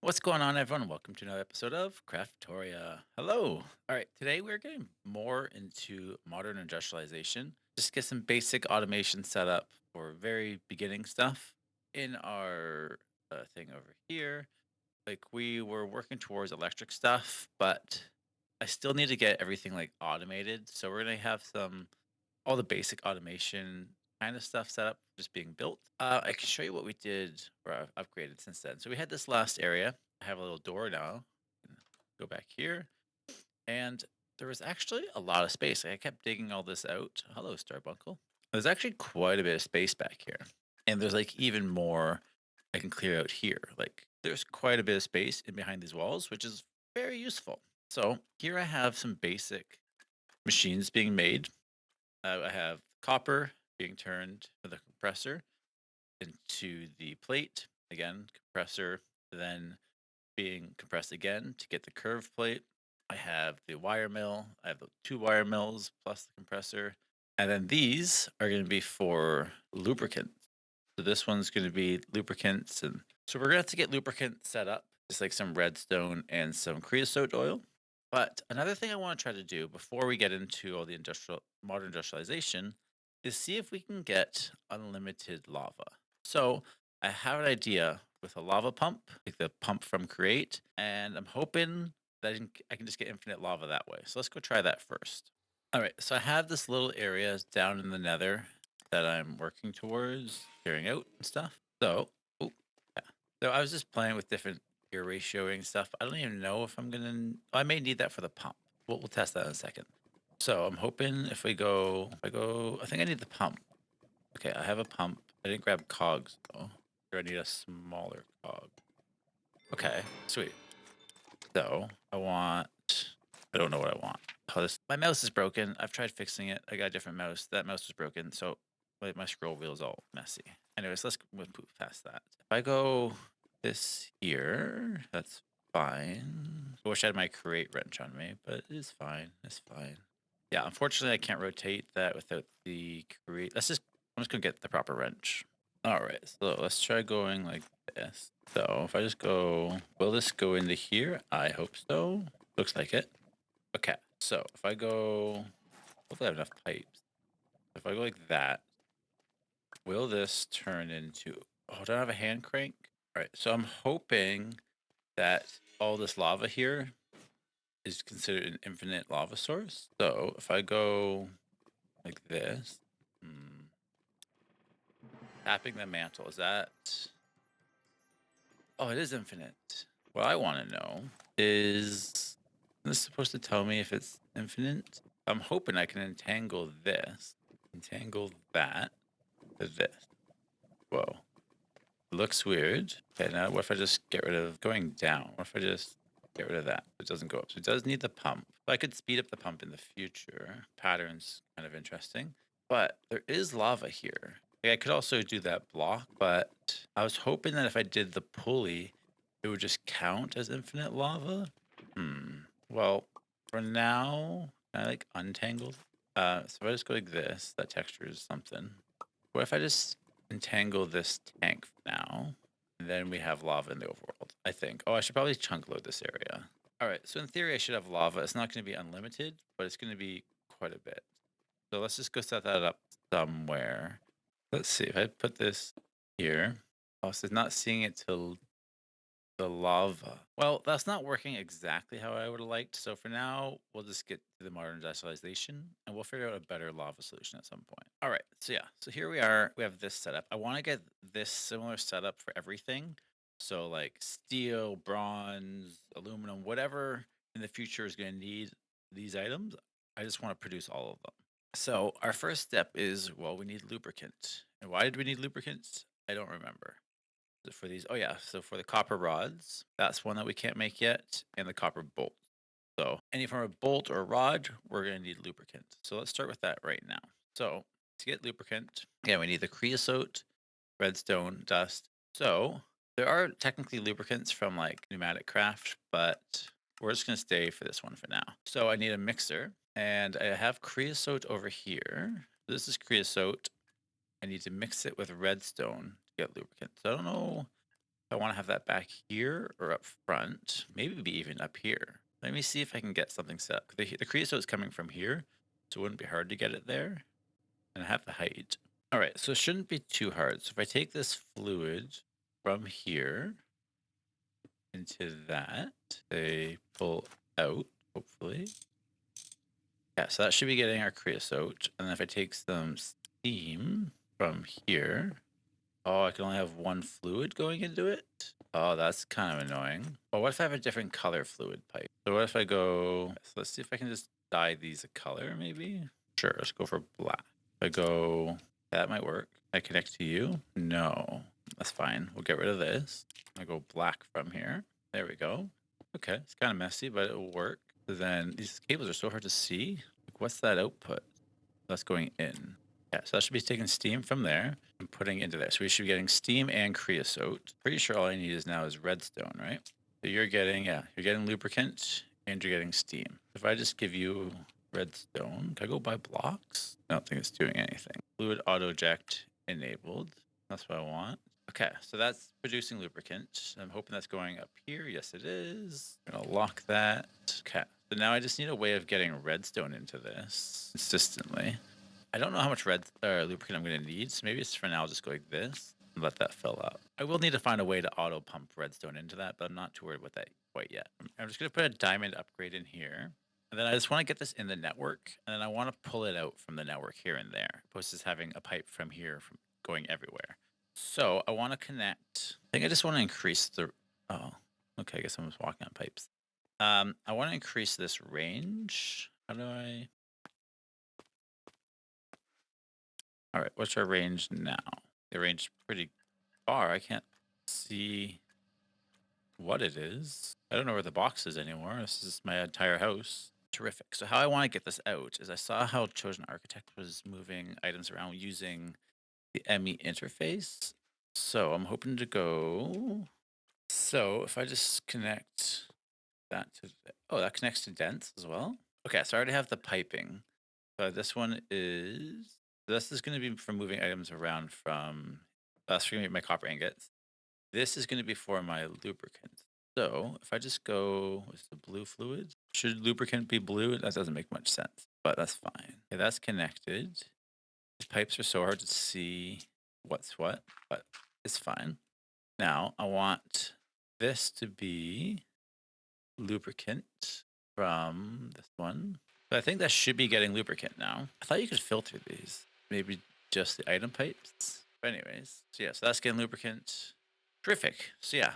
What's going on, everyone? Welcome to another episode of Craftoria. Hello. All right, today we're getting more into modern industrialization. Just get some basic automation set up for very beginning stuff. In our thing over here, like we were working towards electric stuff, but I still need to get everything like automated. So we're gonna have some all the basic automation kind of stuff set up, just being built. I can show you what we did or I've upgraded since then. So we had this last area. I have a little door now. Go back here, and there was actually a lot of space. I kept digging all this out. Hello, Starbuckle. There's actually quite a bit of space back here, and there's like even more I can clear out here. Like there's quite a bit of space in behind these walls, which is very useful. So here I have some basic machines being made. I have copper being turned for the compressor into the plate. Again, compressor, then being compressed again to get the curved plate. I have the wire mill. I have the two wire mills plus the compressor. And then these are going to be for lubricant. So this one's going to be lubricants. And so we're going to have to get lubricant set up, just like some redstone and some creosote oil. But another thing I want to try to do before we get into all the modern industrialization is see if we can get unlimited lava. So I have an idea with a lava pump, like the pump from Create, and I'm hoping that I can just get infinite lava that way. So let's go try that first. All right, so I have this little area down in the nether that I'm working towards clearing out and stuff. So, oh, yeah. So I was just playing with different gear ratioing stuff. I don't even know if I'm gonna. I may need that for the pump. We'll test that in a second. So I'm hoping if I think I need the pump. Okay, I have a pump. I didn't grab cogs though. Or I need a smaller cog. Okay, sweet. So I want. I don't know what I want. Oh, this my mouse is broken. I've tried fixing it. I got a different mouse. That mouse was broken, so my scroll wheel is all messy. Anyways, let's move past that. If I go this here, that's fine. I wish I had my create wrench on me, but it is fine. It's fine. Yeah, unfortunately, I can't rotate that without the create. I'm just gonna get the proper wrench. All right, so let's try going like this. So if I just go, will this go into here? I hope so. Looks like it. Okay, so if I go, hopefully I have enough pipes. If I go like that, will this turn into, oh, do I have a hand crank? All right, so I'm hoping that all this lava here is considered an infinite lava source. So if I go like this, tapping the mantle, is that, oh, it is infinite. What I want to know is this supposed to tell me if it's infinite? I'm hoping I can entangle this, entangle that to this. Whoa. Looks weird. Okay, now what if I just get rid of going down? What if I just get rid of that? It doesn't go up. So it does need the pump. I could speed up the pump in the future. Pattern's kind of interesting. But there is lava here. Like, I could also do that block, but I was hoping that if I did the pulley, it would just count as infinite lava. Well, for now, I like untangled. So if I just go like this, that texture is something. What if I just entangle this tank for now? And then we have lava in the overworld, I think. Oh, I should probably chunk load this area. All right, so in theory, I should have lava. It's not going to be unlimited, but it's going to be quite a bit. So let's just go set that up somewhere. Let's see if I put this here. Oh, so it's not seeing it till the lava. Well, that's not working exactly how I would have liked. So for now, we'll just get to the modern industrialization and we'll figure out a better lava solution at some point. All right. So yeah, so here we are. We have this setup. I want to get this similar setup for everything. So like steel, bronze, aluminum, whatever in the future is going to need these items. I just want to produce all of them. So our first step is, well, we need lubricant. And why did we need lubricant? I don't remember for these. Oh yeah, so for the copper rods, that's one that we can't make yet, and the copper bolt. So any form of bolt or rod, we're gonna need lubricant. So let's start with that right now. So to get lubricant, yeah, we need the creosote, redstone, dust. So there are technically lubricants from like pneumatic craft, but we're just gonna stay for this one for now. So I need a mixer, and I have creosote over here. This is creosote. I need to mix it with redstone to get lubricant. So I don't know. I want to have that back here or up front, maybe be even up here. Let me see if I can get something set up. The creosote is coming from here, so it wouldn't be hard to get it there. And I have the height. All right, so it shouldn't be too hard. So if I take this fluid from here into that, they pull out, hopefully. Yeah, so that should be getting our creosote. And then if I take some steam from here, oh, I can only have one fluid going into it? Oh, that's kind of annoying. But what if I have a different color fluid pipe? So what if I go, so let's see if I can just dye these a color maybe? Sure, let's go for black. If I go, that might work. I connect to you? No, that's fine. We'll get rid of this. I go black from here. There we go. Okay, it's kind of messy, but it'll work. Then these cables are so hard to see. Like, what's that output? That's going in. Yeah, so that should be taking steam from there and putting into there. So we should be getting steam and creosote. Pretty sure all I need is now is redstone, right? So you're getting, yeah, you're getting lubricant and you're getting steam. If I just give you redstone, can I go buy blocks? I don't think it's doing anything. Fluid auto eject enabled. That's what I want. Okay, so that's producing lubricant. I'm hoping that's going up here. Yes, it is. I'm gonna lock that. Okay, so now I just need a way of getting redstone into this consistently. I don't know how much lubricant I'm going to need, so maybe it's for now I'll just go like this and let that fill up. I will need to find a way to auto pump redstone into that, but I'm not too worried about that quite yet. I'm just going to put a diamond upgrade in here. And then I just want to get this in the network, and then I want to pull it out from the network here and there, opposed to just having a pipe from here from going everywhere. So I want to connect. I think I just want to increase the. Oh, okay. I guess I'm just walking on pipes. I want to increase this range. How do I? All right, what's our range now? The range pretty far. I can't see what it is. I don't know where the box is anymore. This is my entire house. Terrific. So how I want to get this out is I saw how Chosen Architect was moving items around using the ME interface. So I'm hoping to go. So if I just connect that to, oh, that connects to Dents as well. Okay, so I already have the piping. This one is, this is going to be for moving items around from, that's for my copper ingots. This is going to be for my lubricant. So if I just go, what's the blue fluid? Should lubricant be blue? That doesn't make much sense, but that's fine. Okay, that's connected. The pipes are so hard to see what's what, but it's fine. Now I want this to be lubricant from this one. But I think that should be getting lubricant now. I thought you could filter these. Maybe just the item pipes. But anyways, so yeah, so that's getting lubricant. Terrific. So yeah,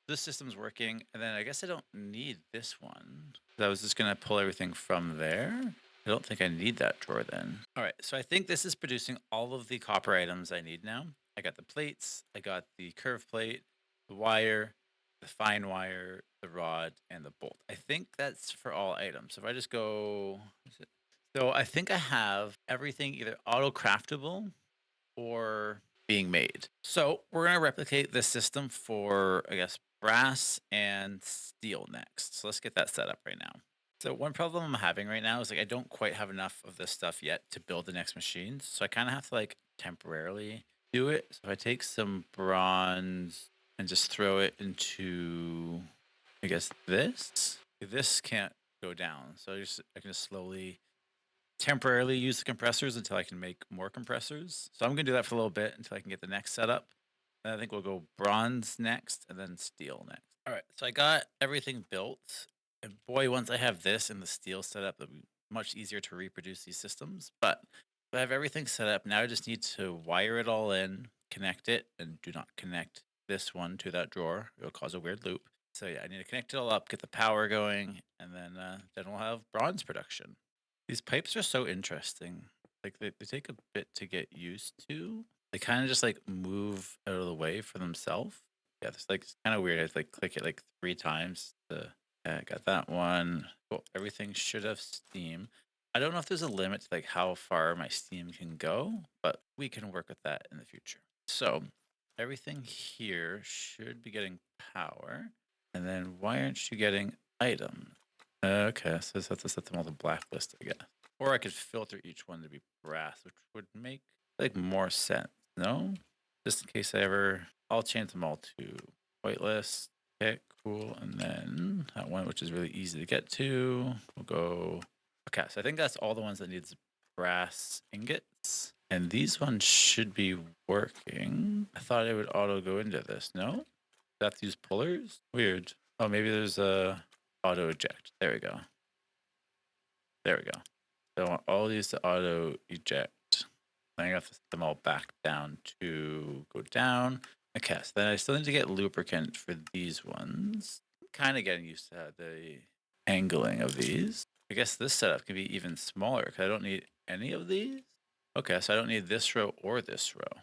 this system's working. And then I guess I don't need this one. I was just going to pull everything from there. I don't think I need that drawer then. All right, so I think this is producing all of the copper items I need now. I got the plates, I got the curve plate, the wire, the fine wire, the rod, and the bolt. I think that's for all items. So if I just go, so I think I have everything either auto craftable or being made. So we're going to replicate this system for, I guess, brass and steel next. So let's get that set up right now. So one problem I'm having right now is like I don't quite have enough of this stuff yet to build the next machines. So I kind of have to like temporarily do it. So if I take some bronze and just throw it into, I guess, this can't go down. So I can just slowly temporarily use the compressors until I can make more compressors. So I'm going to do that for a little bit until I can get the next setup. And I think we'll go bronze next and then steel next. All right, so I got everything built. And boy, once I have this and the steel set up, it'll be much easier to reproduce these systems. But I have everything set up. Now I just need to wire it all in, connect it, and do not connect this one to that drawer. It'll cause a weird loop. So yeah, I need to connect it all up, get the power going, and then we'll have bronze production. These pipes are so interesting. Like they take a bit to get used to. They kind of just like move out of the way for themselves. Yeah, it's like it's kind of weird. I have to like click it like 3 times. Yeah, I got that one. Cool. Everything should have steam. I don't know if there's a limit to like how far my steam can go, but we can work with that in the future. So everything here should be getting power. And then why aren't you getting item? Okay, so I just have to set them all to blacklist, I guess. Or I could filter each one to be brass, which would make like more sense. No? Just in case I ever, I'll change them all to pointless. Okay, cool. And then that one, which is really easy to get to, we'll go. Okay, so I think that's all the ones that needs brass ingots. And these ones should be working. I thought it would auto go into this. No? That's these pullers? Weird. Oh, maybe there's a auto eject. There we go. There we go. So I want all these to auto eject. I have to set them all back down to go down. Okay, so then I still need to get lubricant for these ones. Kind of getting used to the angling of these. I guess this setup can be even smaller because I don't need any of these. Okay, so I don't need this row or this row.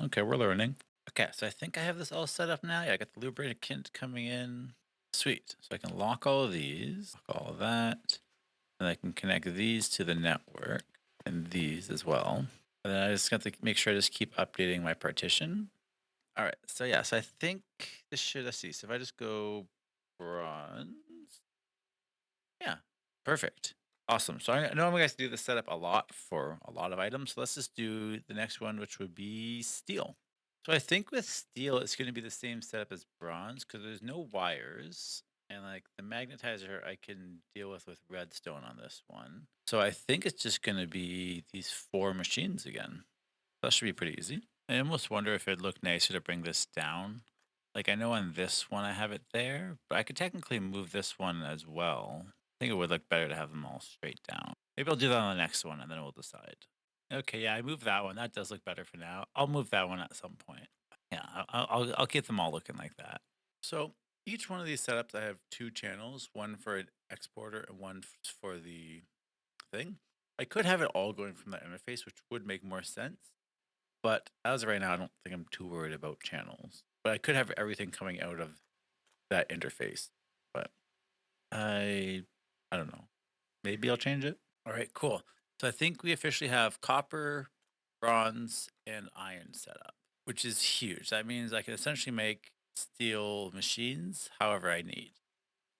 Okay, we're learning. Okay, so I think I have this all set up now. Yeah, I got the lubricant coming in. Sweet. So I can lock all of these, lock all of that. And I can connect these to the network and these as well. And then I just got to make sure I just keep updating my partition. All right. So yeah, so I think this should, let's see. So if I just go bronze. Yeah, perfect. Awesome. So I know I'm going to do this setup a lot for a lot of items. So let's just do the next one, which would be steel. So I think with steel, it's going to be the same setup as bronze because there's no wires. And like the magnetizer, I can deal with redstone on this one. So I think it's just going to be these 4 machines again. That should be pretty easy. I almost wonder if it'd look nicer to bring this down. Like I know on this one I have it there, but I could technically move this one as well. I think it would look better to have them all straight down. Maybe I'll do that on the next one and then we'll decide. Okay, yeah, I moved that one. That does look better for now. I'll move that one at some point. Yeah, I'll keep them all looking like that. So each one of these setups, I have 2 channels, one for an exporter and one for the thing. I could have it all going from that interface, which would make more sense. But as of right now, I don't think I'm too worried about channels. But I could have everything coming out of that interface. But I don't know. Maybe I'll change it. All right, cool. So I think we officially have copper, bronze, and iron set up, which is huge. That means I can essentially make steel machines however I need.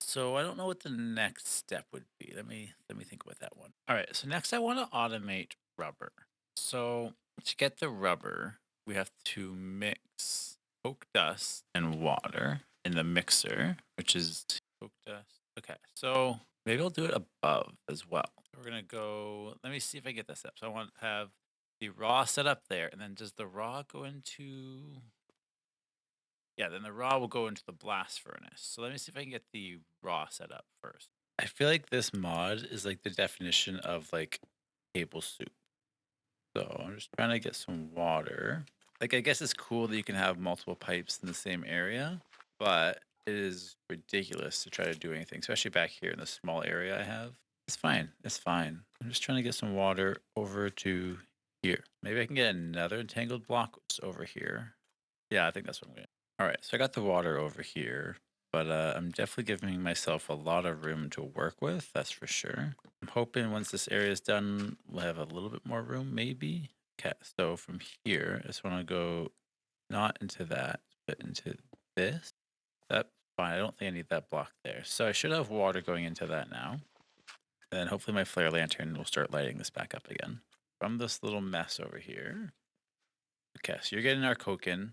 So I don't know what the next step would be. Let me think about that one. All right. So next I want to automate rubber. So to get the rubber, we have to mix coke dust and water in the mixer, which is coke dust. Okay. So maybe I'll do it above as well. We're gonna go. Let me see if I get this up. So I want to have the raw set up there, and then does the raw go into? Yeah, then the raw will go into the blast furnace. So let me see if I can get the raw set up first. I feel like this mod is like the definition of like table soup. So I'm just trying to get some water. Like I guess it's cool that you can have multiple pipes in the same area, but it is ridiculous to try to do anything, especially back here in the small area I have. It's fine. It's fine. I'm just trying to get some water over to here. Maybe I can get another entangled block over here. Yeah, I think that's what I'm going to. All right, so I got the water over here, but I'm definitely giving myself a lot of room to work with, that's for sure. I'm hoping once this area is done, we'll have a little bit more room, maybe. Okay, so from here, I just want to go not into that, but into this. That's fine. I don't think I need that block there. So I should have water going into that now. And then hopefully my flare lantern will start lighting this back up again. From this little mess over here. Okay, so you're getting our coke in.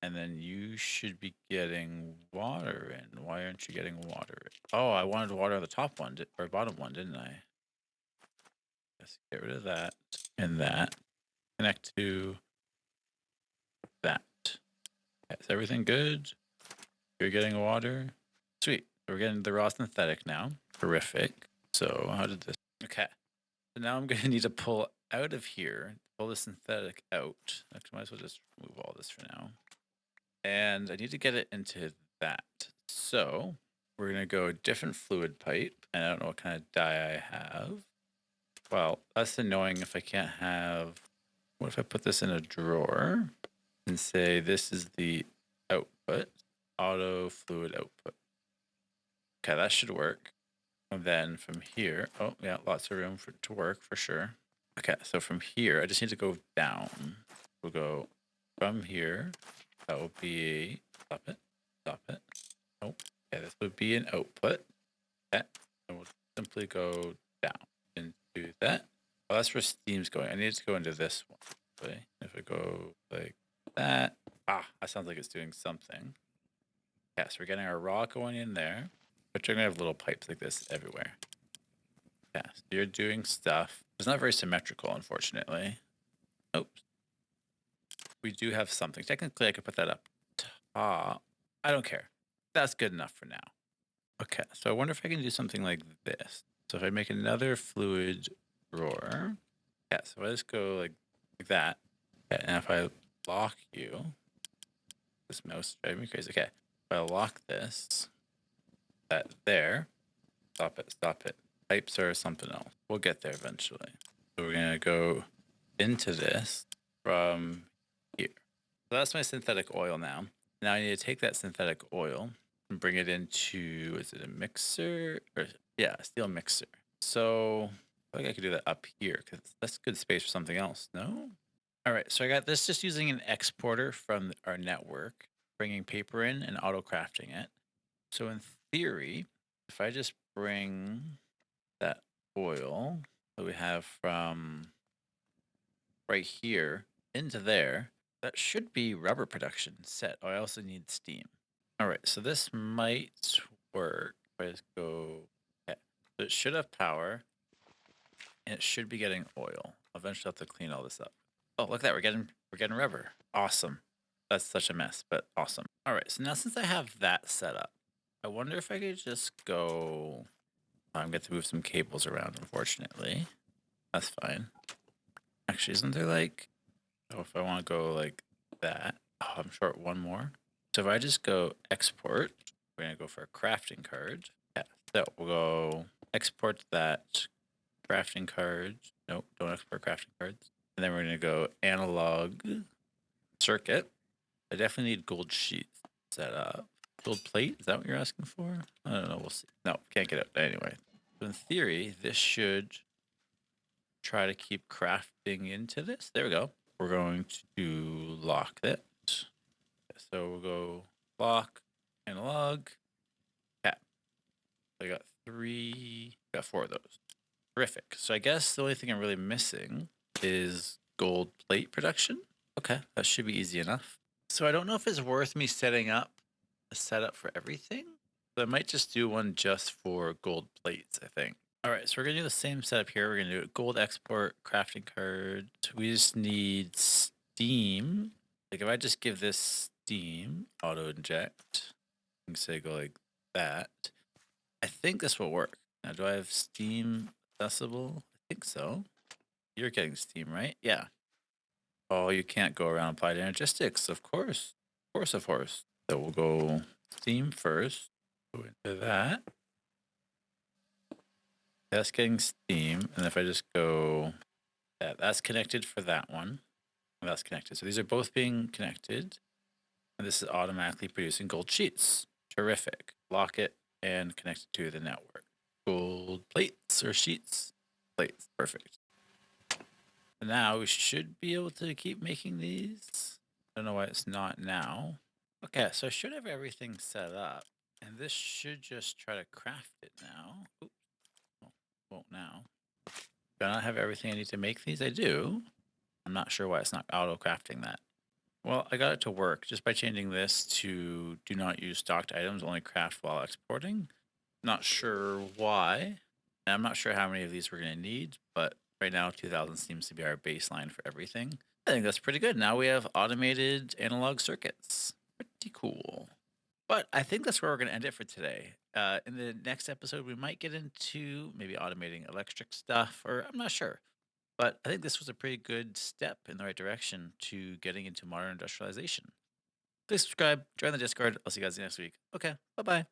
And then you should be getting water in. Why aren't you getting water in? Oh, I wanted water on the top one, or bottom one, didn't I? Let's get rid of that and that. Connect to that. Okay, is everything good? You're getting water? Sweet. So we're getting the raw synthetic now. Terrific. So how did this? Okay. So now I'm going to need to pull out of here, pull the synthetic out. Actually, might as well just remove all this for now. And I need to get it into that. So we're going to go a different fluid pipe. And I don't know what kind of dye I have. Well, that's annoying if I can't have. What if I put this in a drawer and say this is the output, auto fluid output? Okay, that should work. And then from here, oh yeah, lots of room to work for sure. Okay, so from here, I just need to go down. We'll go from here. That will be, stop it, stop it. Nope. Okay, this would be an output. Okay, and we'll simply go down into that. Oh, that's where steam's going. I need to go into this one. Okay, if I go like that, that sounds like it's doing something. Yeah, so we're getting our raw going in there, but you're gonna have little pipes like this everywhere. Yeah, so you're doing stuff. It's not very symmetrical, unfortunately. Oops. We do have something. Technically, I could put that up top. I don't care. That's good enough for now. Okay, so I wonder if I can do something like this. So if I make another fluid drawer, yeah, so I just go like that. Yeah, and if I lock you, this mouse drives me crazy. Okay, if I lock this, that there, stop it. Pipes or something else. We'll get there eventually. So we're gonna go into this from here. So that's my synthetic oil now. Now I need to take that synthetic oil and bring it into, is it a mixer? Or yeah, a steel mixer. So I think I could do that up here because that's good space for something else. No? All right, so I got this just using an exporter from our network, bringing paper in and auto crafting it. So in theory, if I just bring that oil that we have from right here into there, that should be rubber production set. Oh, I also need steam. All right, so this might work. If I just go, okay. So it should have power and it should be getting oil. I'll eventually have to clean all this up. Oh, look at that. We're getting rubber. Awesome. That's such a mess, but awesome. All right, so now since I have that set up, I wonder if I could just go. I'm going to move some cables around, unfortunately. That's fine. Actually, isn't there like, oh, if I want to go like that, oh, I'm short one more. So if I just go export, we're going to go for a crafting card. Yeah, so we'll go export that crafting card. Nope, don't export crafting cards. And then we're going to go analog circuit. I definitely need gold sheets set up. Gold plate, is that what you're asking for? I don't know, we'll see. No, can't get it anyway. So in theory, this should try to keep crafting into this. There we go. We're going to lock it. So we'll go lock, analog, cap. I got four of those. Terrific. So I guess the only thing I'm really missing is gold plate production. Okay, that should be easy enough. So I don't know if it's worth me setting up a setup for everything. So I might just do one just for gold plates, I think. All right, so we're gonna do the same setup here. We're gonna do a gold export crafting card. We just need steam. Like if I just give this steam, auto inject, and say go like that, I think this will work. Now, do I have steam accessible? I think so. You're getting steam, right? Yeah. Oh, you can't go around applied energistics, of course. Of course, of course. So we'll go steam first. Go into that. That's getting steam. And if I just go that's connected for that one. That's connected. So these are both being connected. And this is automatically producing gold sheets. Terrific. Lock it and connect it to the network. Gold plates or sheets. Plates. Perfect. And now we should be able to keep making these. I don't know why it's not now. Okay, so I should have everything set up. And this should just try to craft it now. Oops. Well, won't now. Do I not have everything I need to make these? I do. I'm not sure why it's not auto crafting that. Well, I got it to work just by changing this to do not use stocked items, only craft while exporting. Not sure why. And I'm not sure how many of these we're going to need, but right now 2000 seems to be our baseline for everything. I think that's pretty good. Now we have automated analog circuits. Pretty cool. But I think that's where we're going to end it for today. In the next episode, we might get into maybe automating electric stuff, or I'm not sure. But I think this was a pretty good step in the right direction to getting into modern industrialization. Please subscribe, join the Discord. I'll see you guys next week. Okay, bye bye.